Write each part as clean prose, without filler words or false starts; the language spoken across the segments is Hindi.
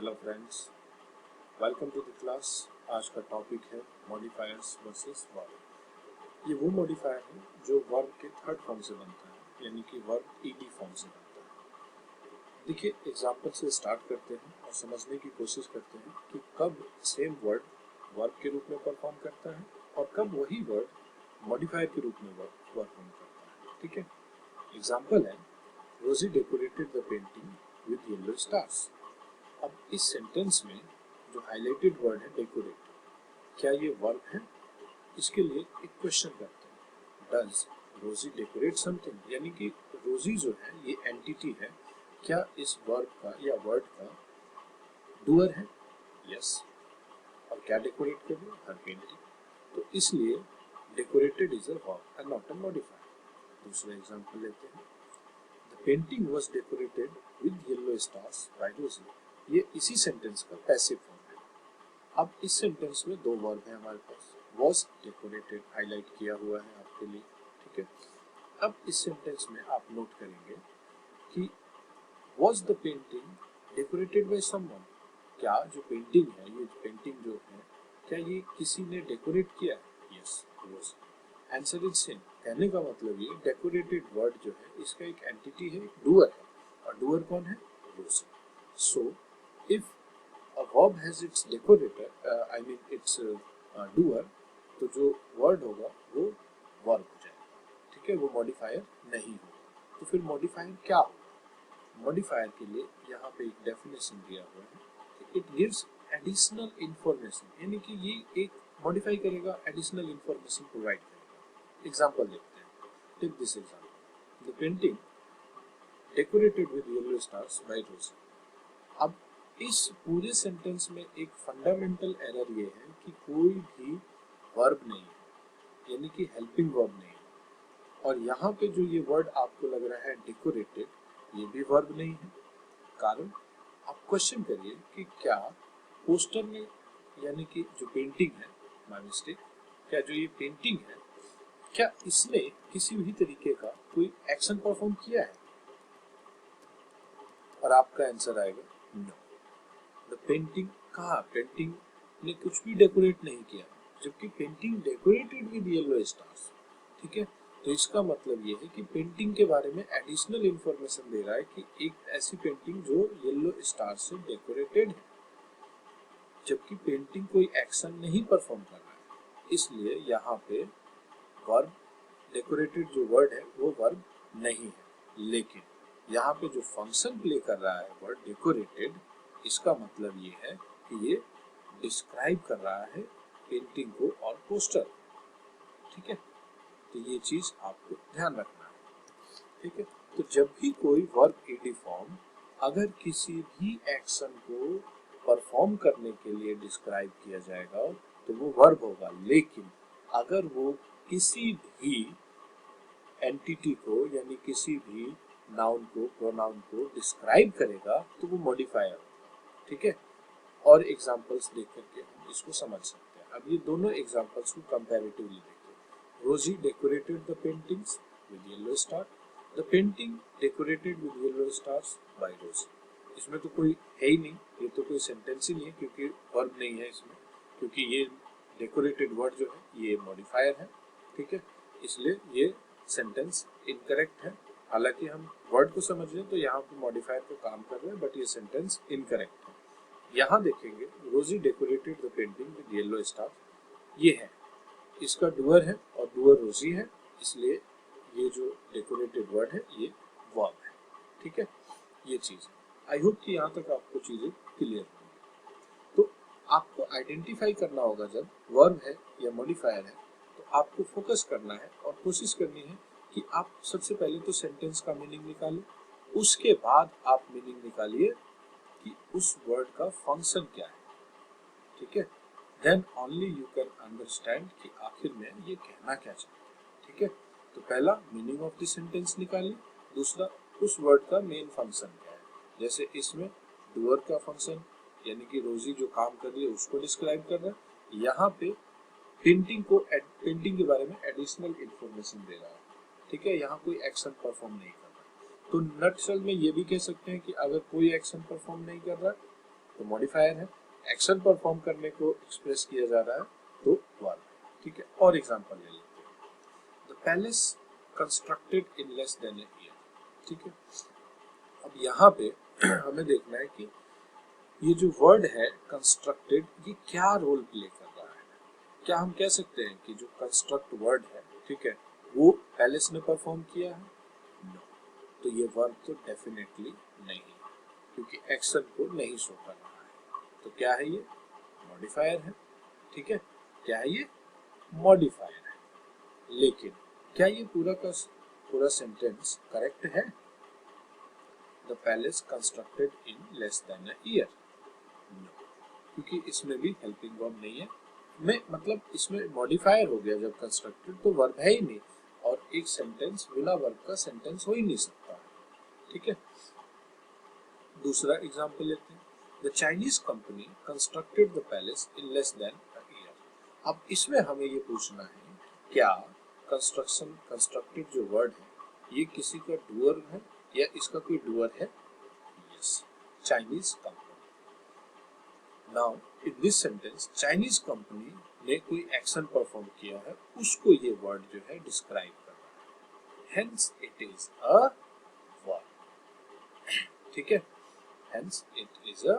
Hello friends, welcome to the class. आज का टॉपिक है मॉडिफायर्स वर्सेस वर्ब। ये वो मॉडिफायर है जो वर्ब के थर्ड फॉर्म से बनता है, यानी कि वर्ब ईडी फॉर्म से बनता है। देखिए, एग्जांपल से स्टार्ट करते हैं और समझने की कोशिश करते हैं कि कब सेम वर्ड वर्ब के रूप में परफॉर्म करता है और कब वही वर्ड मॉडिफायर के रूप में परफॉर्म करता है। ठीक है, एग्जाम्पल है रोजी decorated the painting with yellow stars. अब इस सेंटेंस में जो हाईलाइटेड वर्ड है डेकोरेट, क्या ये वर्ब है? इसके लिए एक क्वेश्चन करते हैं, डज रोजी डेकोरेट समथिंग, यानी कि रोजी जो है ये एंटिटी है, क्या इस वर्ब का या वर्ड का डूअर है? यस। और क्या डेकोरेट कर रही है? हर पेंटिंग। तो इसलिए decorated is a verb and not a modifier. दूसरा एग्जांपल लेते हैं, the painting was decorated with yellow stars by रोजी। ये इसी सेंटेंस का पैसिव फॉर्म है। अब इस सेंटेंस में दो वर्ब है हमारे पास, was डेकोरेटेड हाईलाइट किया हुआ है आपके लिए। ठीक है, अब इस सेंटेंस में आप नोट करेंगे कि was the painting decorated by someone, क्या जो पेंटिंग है, ये पेंटिंग जो है, क्या ये किसी ने डेकोरेट किया है? Yes, was। Answer is same. कहने का मतलब ये डेकोरेटेड वर्ड जो है इसका एक एंटिटी है, एक डूअर है, और डूअर कौन है? was। So if a verb has its decorator, I mean its doer, तो जो वर्ड होगा वो वर्ब हो जाएगा। ठीक है, वो मॉडिफायर नहीं होगा। तो फिर मॉडिफायर क्या होगा? मॉडिफायर के लिए यहाँ पे एक डेफिनेशन दिया हुआ है कि इट गिव्स एडिशनल इंफॉर्मेशन, यानी कि ये एक मॉडिफाई करेगा, एडिशनल इंफॉर्मेशन प्रोवाइड करेगा। एग्जाम्पल देखते हैं, take this example, the painting decorated with yellow stars by Rosie. अब इस पूरे सेंटेंस में एक फंडामेंटल एरर ये है कि कोई भी वर्ब नहीं है, यानी कि हेल्पिंग वर्ब नहीं है। और यहाँ पे जो ये वर्ड आपको लग रहा है डेकोरेटेड, ये भी वर्ब नहीं है। कारण, आप क्वेश्चन करिए कि क्या पोस्टर में, यानी कि जो पेंटिंग है, माय मिस्टेक, क्या जो ये पेंटिंग है, क्या इसने किसी भी तरीके का कोई एक्शन परफॉर्म किया है? और आपका आंसर आएगा नो। द पेंटिंग, कहा पेंटिंग ने कुछ भी डेकोरेट नहीं किया, जबकि painting decorated with yellow stars. ठीक है, तो इसका मतलब ये है कि पेंटिंग के बारे में एडिशनल इंफॉर्मेशन दे रहा है कि एक ऐसी पेंटिंग जो येलो स्टार से डेकोरेटेड है, जबकि पेंटिंग कोई एक्शन नहीं परफॉर्म कर रहा है। इसलिए यहाँ पे वर्ब, डेकोरेटेड जो वर्ड है वो वर्ब नहीं है। लेकिन यहाँ पे जो फंक्शन प्ले कर रहा है वर्ड डेकोरेटेड, इसका मतलब ये है कि ये डिस्क्राइब कर रहा है पेंटिंग को और पोस्टर। ठीक है, तो ये चीज आपको ध्यान रखना है। ठीक है, तो जब भी कोई वर्ब ईडी फॉर्म अगर किसी भी एक्शन को परफॉर्म करने के लिए डिस्क्राइब किया जाएगा तो वो वर्ब होगा। लेकिन अगर वो किसी भी एंटिटी को, यानी किसी भी नाउन को, प्रोनाउन को डिस्क्राइब करेगा तो वो मॉडिफायर होगा। ठीक है, और एग्जांपल्स देख करके हम इसको समझ सकते हैं। अब ये दोनों एग्जांपल्स को कंपैरेटिवली देखिए। रोजी decorated the paintings with yellow star, the painting decorated with yellow stars by रोजी। इसमें तो कोई है ही नहीं, ये तो कोई सेंटेंस ही नहीं है, क्योंकि वर्ब नहीं है इसमें, क्योंकि ये डेकोरेटेड वर्ड जो है ये मॉडिफायर है। ठीक है, इसलिए ये सेंटेंस इनकरेक्ट है। हालांकि हम वर्ड को समझ रहे हैं तो यहाँ पे मॉडिफायर को काम कर रहे हैं, बट ये सेंटेंस इनकरेक्ट है। यहाँ देखेंगे रोजी decorated the painting with yellow star, ये है, इसका डूअर है और डूअर रोजी है, इसलिए ये जो डेकोरेटेड वर्ड है ये वर्ब है। ठीक है, ये चीज है। आई होप कि यहाँ तक आपको चीजें क्लियर होंगी। तो आपको आइडेंटिफाई करना होगा जब वर्ब है या मॉडिफायर है, तो आपको फोकस करना है और कोशिश करनी है कि आप सबसे पहले तो सेंटेंस का मीनिंग निकालें, उसके बाद आप मीनिंग निकालिए कि उस वर्ड का फंक्शन क्या है। ठीक है, then only you can understand कि आखिर में ये कहना क्या चाहते हैं। ठीक है, तो पहला मीनिंग ऑफ द सेंटेंस निकालिए, दूसरा उस वर्ड का मेन फंक्शन क्या है। जैसे इसमें डूअर का फंक्शन, यानी कि रोजी जो काम कर रही है उसको डिस्क्राइब कर रहा है। यहाँ पे पेंटिंग के बारे में एडिशनल इंफॉर्मेशन दे रहा है। ठीक है, यहाँ कोई एक्शन परफॉर्म नहीं कर रहा। तो नटशल में ये भी कह सकते हैं कि अगर कोई एक्शन परफॉर्म नहीं कर रहा तो मॉडिफायर है, एक्शन परफॉर्म करने को एक्सप्रेस किया जा रहा है तो वर्ब है। ठीक है, और एग्जांपल ले लेते हैं। The palace constructed in less then a year. ठीक है, अब यहाँ पे हमें देखना है कि ये जो वर्ड है कंस्ट्रक्टेड, ये क्या रोल प्ले कर रहा है। क्या हम कह सकते हैं कि जो कंस्ट्रक्ट वर्ड है, ठीक है, वो पैलेस ने परफॉर्म किया है? नो, तो ये वर्ब तो डेफिनेटली नहीं, क्योंकि एक्शन को नहीं शो कर रहा है। तो क्या है ये? मॉडिफायर है। ठीक है, क्या है ये? मॉडिफायर है। लेकिन क्या ये पूरा का पूरा सेंटेंस करेक्ट है? The palace constructed in less than a year? No, क्योंकि इसमें भी हेल्पिंग वर्ब नहीं है। मैं मतलब इसमें मॉडिफायर हो गया जब कंस्ट्रक्टेड, तो वर्ब है ही नहीं, और एक सेंटेंस बिना वर्ब का सेंटेंस हो ही नहीं सकता। ठीक है, दूसरा एग्जांपल लेते हैं। The Chinese company constructed the palace in less than a year. अब इसमें हमें ये पूछना है, क्या कंस्ट्रक्शन कंस्ट्रक्टेड जो वर्ड है ये किसी का डूअर है या इसका कोई डूअर है? Yes, Chinese company. Now in this sentence Chinese company ने कोई एक्शन परफॉर्म किया है, उसको ये वर्ड जो है डिस्क्राइब कर रहा है। Hence it is a verb. ठीक है, hence it is a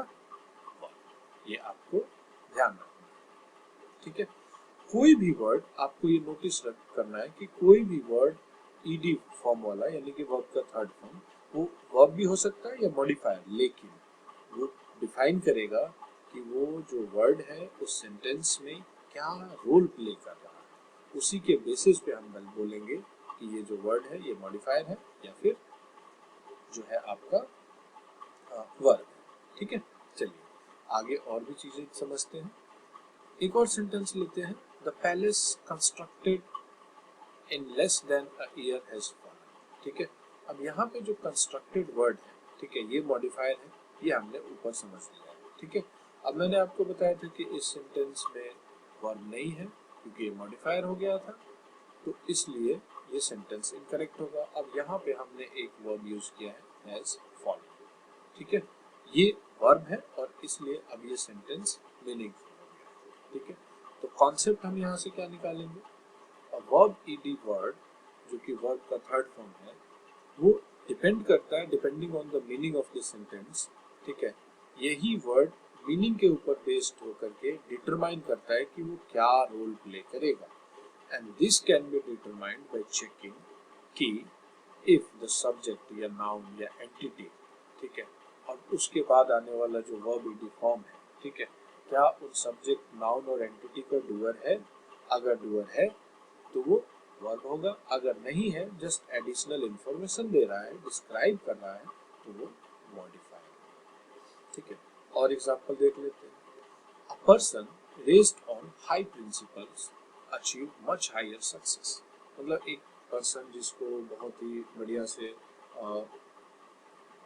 verb. ये आपको ध्यान रखना है। ठीक है, कोई भी वर्ड आपको ये नोटिस करना है कि कोई भी वर्ड ईडी फॉर्म वाला, यानी कि वर्ब का थर्ड फॉर्म, वो वर्ब भी हो सकता है या मॉडिफायर, लेकिन वो डिफाइन करेगा कि वो जो वर्ड है उस सेंटेंस में क्या रोल प्ले कर रहा है। उसी के बेसिस पे हम बोलेंगे कि ये जो वर्ड है ये मॉडिफायर है या फिर जो है आपका वर्ब है। ठीक है, चलिए आगे और भी चीजें समझते हैं। एक और सेंटेंस लेते हैं। The palace constructed in less than a year has fallen. ठीक है, अब यहाँ पे जो कंस्ट्रक्टेड वर्ड है, ठीक है, ये मॉडिफायर है, ये हमने ऊपर समझ लिया है। ठीक है, अब मैंने आपको बताया था कि इस सेंटेंस में वर्ब नहीं है क्योंकि ये मॉडिफायर हो गया था, तो इसलिए ये सेंटेंस इनकरेक्ट होगा। अब यहाँ पे हमने एक वर्ब यूज किया है, हैज फॉलन। ठीक है, ये वर्ब है और इसलिए अब ये सेंटेंस मीनिंगफुल हो गया। ठीक है, तो कॉन्सेप्ट हम यहाँ से क्या निकालेंगे? अ वर्ब ईडी वर्ड, जो कि वर्ब का थर्ड फॉर्म है, वो डिपेंड करता है, depending on the meaning of the sentence. ठीक है, यही वर्ड मीनिंग के ऊपर बेस्ड होकर के डिटरमाइन करता है कि वो क्या रोल प्ले करेगा। And this can be determined by checking कि इफ द सब्जेक्ट या नाउन या एंटिटी, ठीक है, और उसके बाद आने वाला जो वर्ब ईडी फॉर्म है, ठीक है, क्या उन सब्जेक्ट, नाउन और एंटिटी का डूअर है? अगर डूअर है तो वो वर्ब होगा, अगर नहीं है, जस्ट एडिशनल इंफॉर्मेशन दे रहा है, डिस्क्राइब कर रहा है, तो वो मॉडिफायर है। ठीक है, और एग्जांपल देख लेते हैं। A person raised on high principles achieve much higher success. मतलब एक पर्सन जिसको बहुत ही बढ़िया से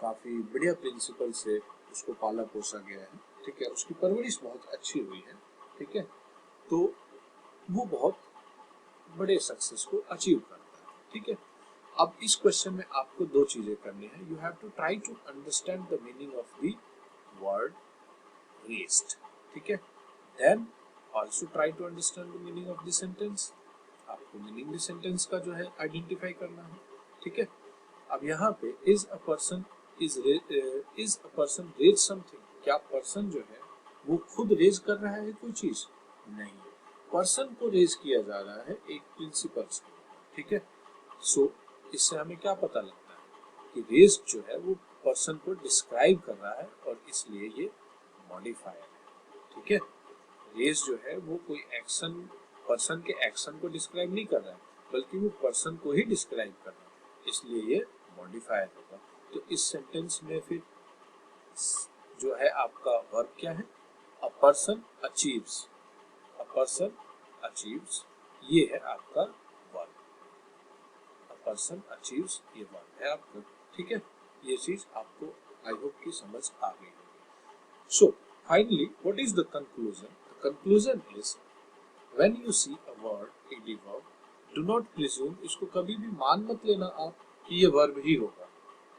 काफी बढ़िया प्रिंसिपल से उसको पाला पोसा गया है, ठीक है, उसकी परवरिश बहुत अच्छी हुई है, ठीक है, तो वो बहुत बड़े सक्सेस को अचीव करता है। ठीक है, अब इस क्वेश्चन में आपको दो चीजें करनी है। You have to try to understand the meaning of the word raised. ठीक है, then also try to understand the meaning of the sentence. आपको मीनिंग द सेंटेंस का जो है आइडेंटिफाई करना है। ठीक है, अब यहाँ पे is a person raise something, क्या पर्सन जो है वो खुद रेज कर रहा है कोई चीज? नहीं, पर्सन को रेज किया जा रहा है एक प्रिंसिपल से। ठीक है, सो इससे हमें क्या पता लगता है कि रेज जो है वो पर्सन को डिस्क्राइब कर रहा है और इसलिए ये मॉडिफायर है। ठीक है, रेज जो है वो कोई एक्शन, पर्सन के एक्शन को डिस्क्राइब नहीं कर रहा है, बल्कि वो पर्सन को ही डिस्क्राइब कर रहा है, इसलिए ये मॉडिफायर होगा। तो इस सेंटेंस में फिर जो है आपका वर्ब क्या है? A person achieves. A person achieves, ये है आपका वर्ब। अ पर्सन अचीव्स, ये वर्ब है आपका। ठीक है, ये चीज आपको आई होप की समझ आ गई होगी। So finally what is the conclusion? The conclusion is when you see a word ED verb, do not presume, इसको कभी भी मान मत लेना आप कि ये वर्ब ही होगा।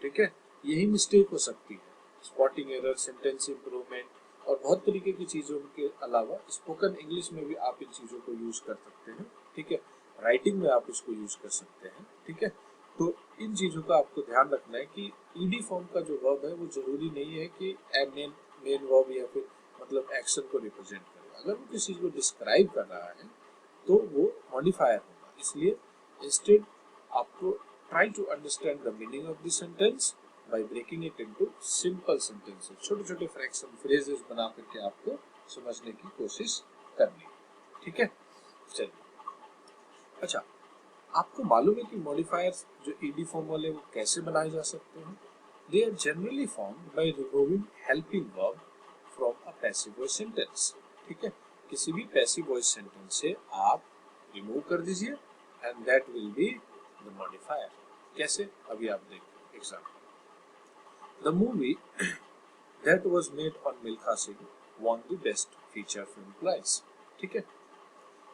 ठीक है, यही मिस्टेक हो सकती है। स्पॉटिंग एरर, सेंटेंस इंप्रूवमेंट, और बहुत तरीके की चीज़ों के अलावा स्पोकन इंग्लिश में भी आप इन चीज़ों को यूज़ कर सकते हैं, ठीक है। राइटिंग में आप इसको यूज़ कर सकते हैं, ठीक है। तो इन चीज़ों का आपको ध्यान रखना है कि ईडी फॉर्म का जो वर्ब है वो जरूरी नहीं है कि मेन मेन वर्ब या फिर मतलब एक्शन को रिप्रेजेंट करे। अगर वो किसी चीज़ को डिस्क्राइब कर रहा है तो वो मॉडिफायर होगा। इसलिए इंस्टेड आपको try to understand the meaning of the sentence by breaking it into simple sentences. छोटे छोटे फ्रैक्शन फ्रेजेस बना करके आपको समझने की कोशिश करनी है, ठीक है। चलिए, अच्छा, आपको मालूम है कि मॉडिफायर्स जो ईडी फॉर्म वाले वो कैसे बनाए जा सकते हैं? They are generally formed by removing helping verb from a passive voice sentence, ठीक है। किसी भी पैसिव वॉइस सेंटेंस से आप रिमूव कर दीजिए and that will be the modifier. कैसे? अभी आप देखिए example. The movie that was made on Milkha Singh won the best feature film prize, ठीक है।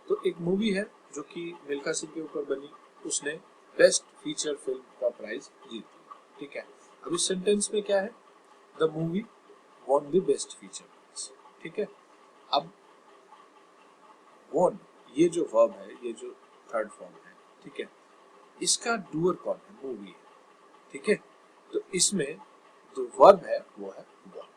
तो एक मूवी है जो कि मिल्खा सिंह के ऊपर बनी, उसने बेस्ट फीचर फिल्म का प्राइज जीत लिया, ठीक है। अब इस सेंटेंस में क्या है? The movie won the best feature prize, ठीक है। अब वॉन, ये जो वर्ब है, ये जो थर्ड फॉर्म है, ठीक है, इसका डूअर कौन है? मूवी है, ठीक है। तो इसमें जो वर्ब है वो है वॉन।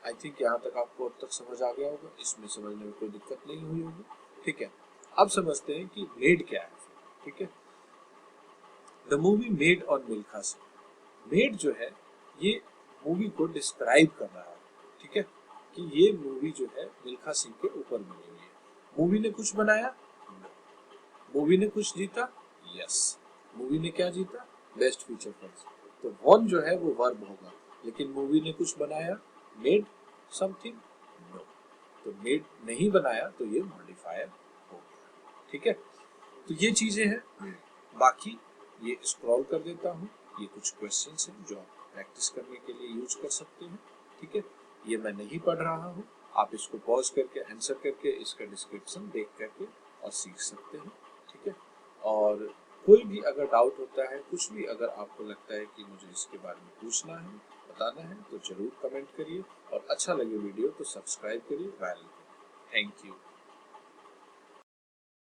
आई थिंक यहाँ तक आपको अब तक समझ आ गया होगा, इसमें समझने में कोई दिक्कत नहीं हुई होगी, ठीक है। अब समझते हैं कि मेड क्या है, ठीक है। The movie made on Milkha Singh. Made जो है ये मूवी को डिस्क्राइब कर रहा है, ठीक है, कि ये मूवी जो है मिल्खा सिंह के ऊपर बनी हुई है। मूवी ने कुछ बनाया? नो। मूवी ने कुछ जीता? यस। मूवी ने क्या जीता? Best feature film. तो वन जो है वो वर्ब होगा, लेकिन मूवी ने कुछ बनाया, मेड समथिंग? नो। तो मेड नहीं बनाया तो ये मॉडिफायर हो गया, ठीक है। तो ये चीजें हैं। बाकी ये स्क्रॉल कर देता हूँ, ये कुछ क्वेश्चंस हैं जो आप प्रैक्टिस करने के लिए यूज कर सकते हैं, ठीक है। ये मैं नहीं पढ़ रहा हूँ, आप इसको पॉज करके आंसर करके इसका डिस्क्रिप्शन देख करके और सीख सकते हैं, ठीक है। और कोई भी अगर डाउट होता है, कुछ भी अगर आपको लगता है कि मुझे इसके बारे में पूछना है, बताना है, तो जरूर कमेंट करिए और अच्छा लगे वीडियो तो सब्सक्राइब करिए, वायरल करिए। Thank you.